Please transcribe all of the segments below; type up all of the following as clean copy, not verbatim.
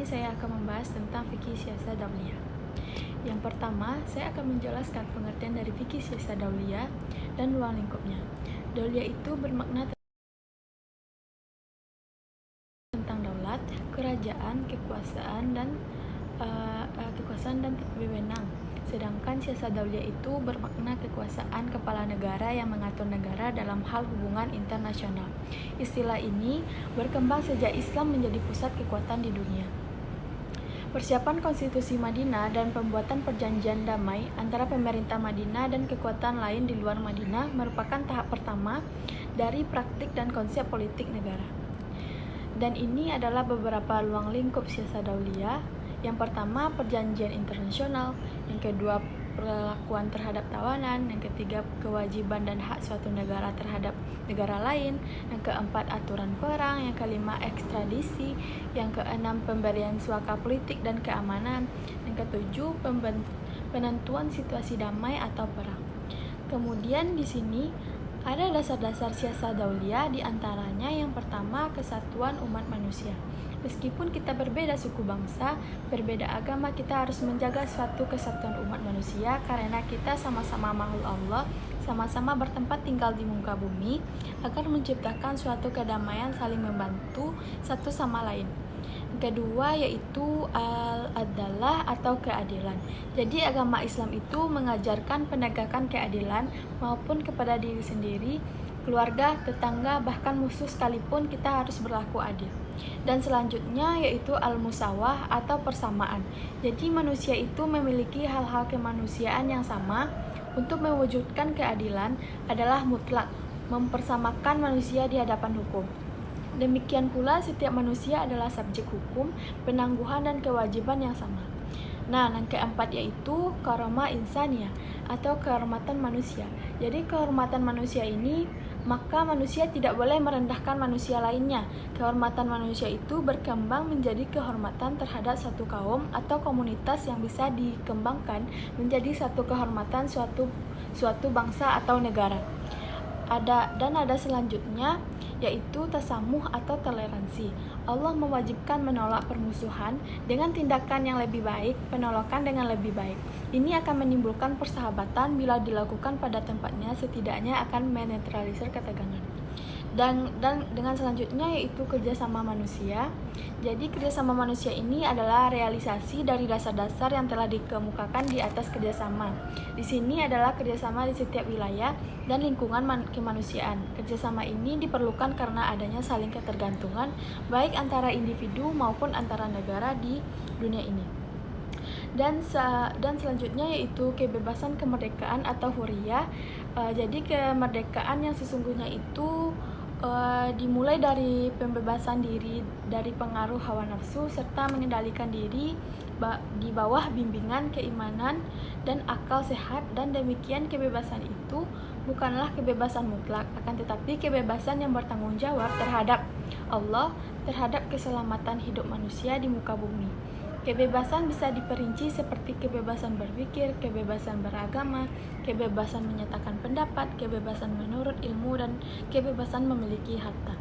ini saya akan membahas tentang fikih siasa dauliyah. Yang pertama, saya akan menjelaskan pengertian dari fikih siasa dauliyah dan ruang lingkupnya. Dauliyah itu bermakna tentang daulat, kerajaan, kekuasaan dan wewenang. Sedangkan siasa dauliyah itu bermakna kekuasaan kepala negara yang mengatur negara dalam hal hubungan internasional. Istilah ini berkembang sejak Islam menjadi pusat kekuatan di dunia. Persiapan Konstitusi Madinah dan pembuatan perjanjian damai antara pemerintah Madinah dan kekuatan lain di luar Madinah merupakan tahap pertama dari praktik dan konsep politik negara. Dan ini adalah beberapa ruang lingkup siasa dauliyah. Yang pertama, perjanjian internasional. Yang kedua, perlakuan terhadap tawanan. Yang ketiga, kewajiban dan hak suatu negara terhadap negara lain. Yang keempat, aturan perang. Yang kelima, ekstradisi. Yang keenam, pemberian suaka politik dan keamanan. Yang ketujuh, penentuan situasi damai atau perang. Kemudian di sini ada dasar-dasar siasa dauliyah, di antaranya yang pertama, kesatuan umat manusia. Meskipun kita berbeda suku bangsa, berbeda agama, kita harus menjaga suatu kesatuan umat manusia karena kita sama-sama makhluk Allah, sama-sama bertempat tinggal di muka bumi agar menciptakan suatu kedamaian saling membantu satu sama lain. Kedua yaitu al-adalah atau keadilan. Jadi agama Islam itu mengajarkan penegakan keadilan maupun kepada diri sendiri, keluarga, tetangga, bahkan musuh sekalipun kita harus berlaku adil. Dan selanjutnya yaitu al-musawah atau persamaan. Jadi manusia itu memiliki hal-hal kemanusiaan yang sama. Untuk mewujudkan keadilan adalah mutlak, mempersamakan manusia di hadapan hukum. Demikian pula setiap manusia adalah subjek hukum, penangguhan dan kewajiban yang sama. Nah, yang keempat yaitu karomah insaniyah atau kehormatan manusia. Jadi kehormatan manusia ini, maka manusia tidak boleh merendahkan manusia lainnya. Kehormatan manusia itu berkembang menjadi kehormatan terhadap satu kaum atau komunitas yang bisa dikembangkan menjadi satu kehormatan suatu bangsa atau negara. Ada selanjutnya yaitu tasamuh atau toleransi. Allah mewajibkan menolak permusuhan dengan tindakan yang lebih baik, penolakan dengan lebih baik. Ini akan menimbulkan persahabatan bila dilakukan pada tempatnya, setidaknya akan menetralisir ketegangan. Dan dengan selanjutnya yaitu kerjasama manusia. Jadi kerjasama manusia ini adalah realisasi dari dasar-dasar yang telah dikemukakan di atas kerjasama. Di sini adalah kerjasama di setiap wilayah dan lingkungan kemanusiaan. Kerjasama ini diperlukan karena adanya saling ketergantungan baik antara individu maupun antara negara di dunia ini. Dan selanjutnya yaitu kebebasan kemerdekaan atau huriyah. Jadi kemerdekaan yang sesungguhnya itu dimulai dari pembebasan diri dari pengaruh hawa nafsu serta mengendalikan diri di bawah bimbingan keimanan dan akal sehat. Dan demikian kebebasan itu bukanlah kebebasan mutlak, akan tetapi kebebasan yang bertanggung jawab terhadap Allah, terhadap keselamatan hidup manusia di muka bumi. Kebebasan bisa diperinci seperti kebebasan berpikir, kebebasan beragama, kebebasan menyatakan pendapat, kebebasan menurut ilmu, dan kebebasan memiliki harta.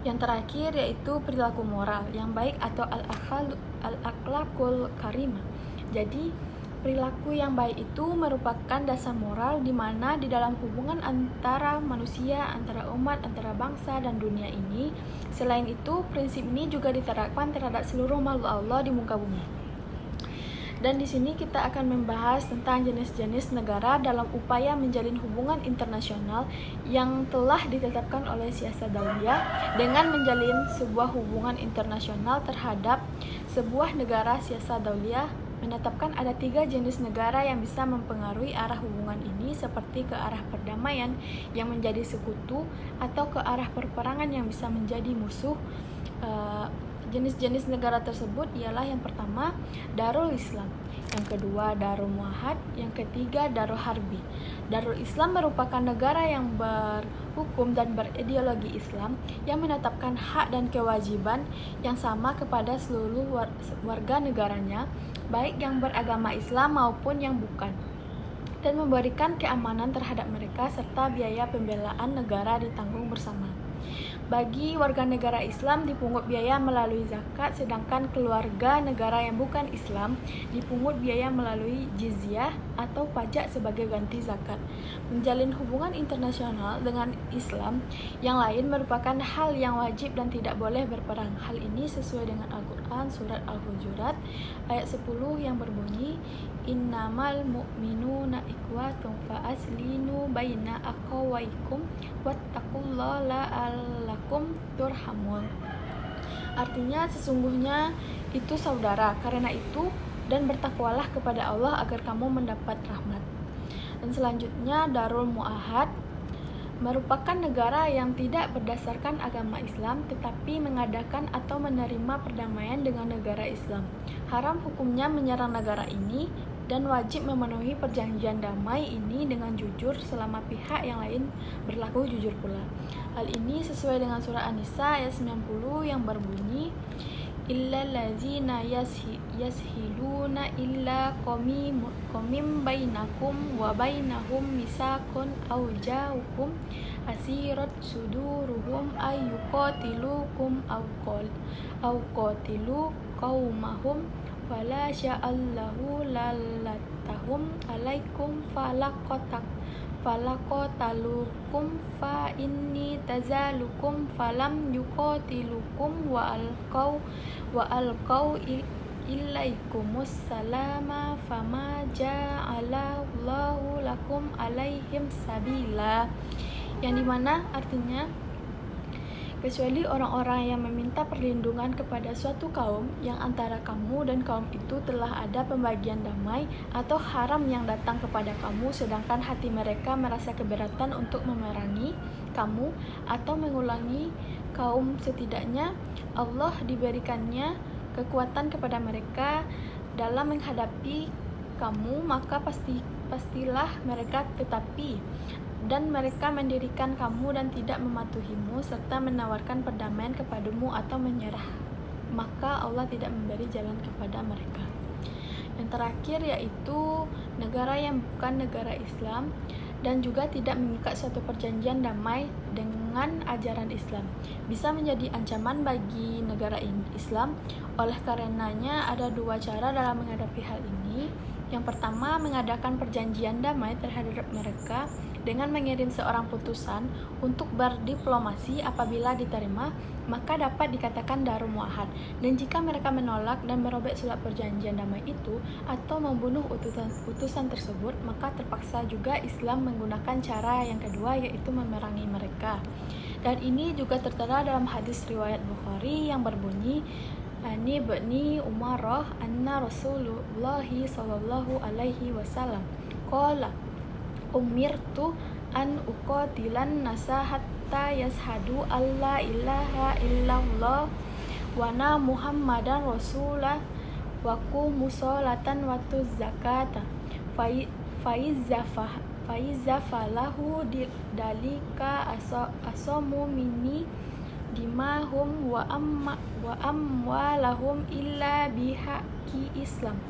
Yang terakhir yaitu perilaku moral yang baik atau al-akhlaqul karimah. Jadi perilaku yang baik itu merupakan dasar moral di mana di dalam hubungan antara manusia, antara umat, antara bangsa dan dunia ini. Selain itu, prinsip ini juga diterapkan terhadap seluruh makhluk Allah di muka bumi. Dan di sini kita akan membahas tentang jenis-jenis negara dalam upaya menjalin hubungan internasional yang telah ditetapkan oleh siasa dauliyah dengan menjalin sebuah hubungan internasional terhadap sebuah negara. Siasa dauliyah menetapkan ada 3 jenis negara yang bisa mempengaruhi arah hubungan ini, seperti ke arah perdamaian yang menjadi sekutu atau ke arah perperangan yang bisa menjadi musuh. Jenis-jenis negara tersebut ialah yang pertama Darul Islam, yang kedua Darul Muahad, yang ketiga Darul Harbi. Darul Islam merupakan negara yang berhukum dan berideologi Islam yang menetapkan hak dan kewajiban yang sama kepada seluruh warga negaranya, baik yang beragama Islam maupun yang bukan, dan memberikan keamanan terhadap mereka serta biaya pembelaan negara ditanggung bersama. Bagi warga negara Islam dipungut biaya melalui zakat, sedangkan keluarga negara yang bukan Islam dipungut biaya melalui jizyah atau pajak sebagai ganti zakat. Menjalin hubungan internasional dengan Islam yang lain merupakan hal yang wajib dan tidak boleh berperang. Hal ini sesuai dengan Al-Quran surat Al-Hujurat ayat 10 yang berbunyi, Innamal mu'minuna ikhwatun fa aslinu baina akhawaykum wattaqullaha la'allakum turhamun. Artinya sesungguhnya itu saudara, karena itu dan bertakwalah kepada Allah agar kamu mendapat rahmat. Dan selanjutnya Darul Mu'ahad merupakan negara yang tidak berdasarkan agama Islam tetapi mengadakan atau menerima perdamaian dengan negara Islam. Haram hukumnya menyerang negara ini dan wajib memenuhi perjanjian damai ini dengan jujur selama pihak yang lain berlaku jujur pula. Hal ini sesuai dengan surah An-Nisa ayat 90 yang berbunyi, illal ladzina yashiluna illa qomim bainakum wa bainahum misakun aw ja'ukum asirat suduruhum ayyuqatilukum aw qatilu qaumahum wala sya'allahu lalatahum alaikum falaqatalukum fa inni tazalukum falam yuqatilukum wa alqau ilaikumus salama fama ja'alallahu lakum alaihim sabila, yang dimana artinya kecuali orang-orang yang meminta perlindungan kepada suatu kaum yang antara kamu dan kaum itu telah ada pembagian damai atau haram yang datang kepada kamu, sedangkan hati mereka merasa keberatan untuk memerangi kamu atau mengulangi kaum, setidaknya Allah diberikannya kekuatan kepada mereka dalam menghadapi kamu, maka pastilah mereka tetapi dan mereka mendirikan kamu dan tidak mematuhimu serta menawarkan perdamaian kepadamu atau menyerah, maka Allah tidak memberi jalan kepada mereka. Yang terakhir yaitu negara yang bukan negara Islam dan juga tidak mengikat suatu perjanjian damai dengan ajaran Islam bisa menjadi ancaman bagi negara Islam. Oleh karenanya ada dua cara dalam menghadapi hal ini. Yang pertama, mengadakan perjanjian damai terhadap mereka dengan mengirim seorang putusan untuk berdiplomasi. Apabila diterima, maka dapat dikatakan Darul Mu'ahad. Dan jika mereka menolak dan merobek surat perjanjian damai itu atau membunuh utusan tersebut, maka terpaksa juga Islam menggunakan cara yang kedua, yaitu memerangi mereka. Dan ini juga tertera dalam hadis riwayat Bukhari yang berbunyi, Ani Ibni Umarah anna Rasulullah sallallahu alaihi wasallam qala umirtu an uqatilan nasa hatta yashhadu alla ilaha illallah wa anna Muhammadan rasulullah wa qumu sholatan wa tuz zakata faiza falahu dalika asamu minni dimahum wa amwalahum illa bihaqi Islam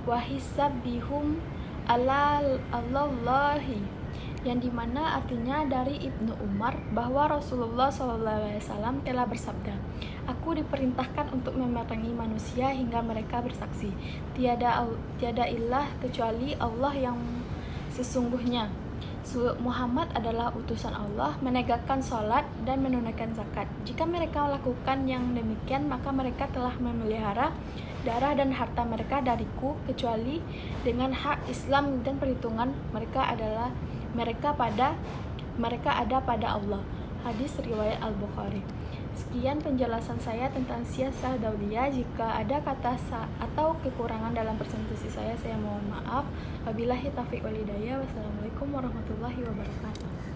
wa hisabihum ala Allahi, yang dimana artinya dari Ibnu Umar bahwa Rasulullah SAW telah bersabda, aku diperintahkan untuk memerangi manusia hingga mereka bersaksi tiada ilah kecuali Allah yang sesungguhnya Muhammad adalah utusan Allah, menegakkan sholat dan menunaikan zakat. Jika mereka melakukan yang demikian, maka mereka telah memelihara darah dan harta mereka dariku, kecuali dengan hak Islam, dan perhitungan mereka ada pada Allah. Hadis riwayat Al-Bukhari. Sekian penjelasan saya tentang siasah Dauliyah. Jika ada kata atau kekurangan dalam presentasi saya mohon maaf. Wabillahi taufiq wal hidayah. Wassalamualaikum warahmatullahi wabarakatuh.